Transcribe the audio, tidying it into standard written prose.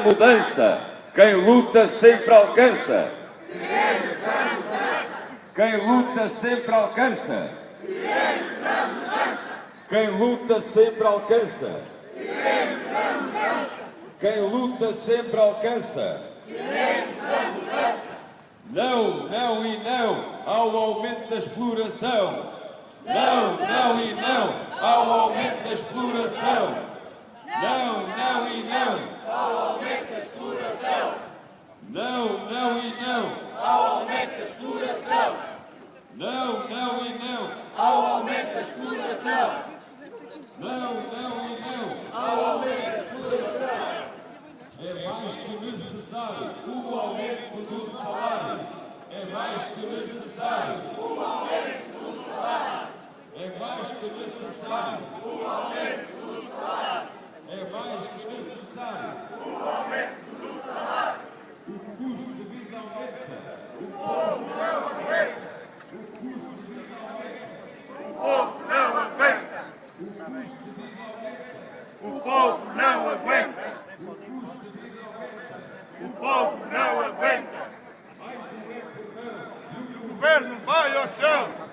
mudança. Quem luta sempre alcança. Queremos a mudança. Quem luta sempre alcança. Queremos a mudança. Quem luta sempre alcança. Queremos a mudança. Quem luta sempre alcança. Queremos a mudança. Não, não e não ao aumento da exploração. Não, não e não ao aumento da exploração. Não, não e não Ao aumento da exploração. Não, não e não Ao aumento da exploração. Não, não e não Ao aumento da exploração. Não, não e não Ao aumento da exploração. É mais que necessário o aumento do salário. É mais que necessário o aumento do salário. É mais que necessário o aumento do salário. É mais que necessário o aumento do salário. O custo de vida aumenta. O povo não aguenta. O custo de vida aumenta. O povo não aguenta. O custo de vida aumenta. O povo não aguenta. O povo não aguenta. Mais um erro não. O governo vai ao chão.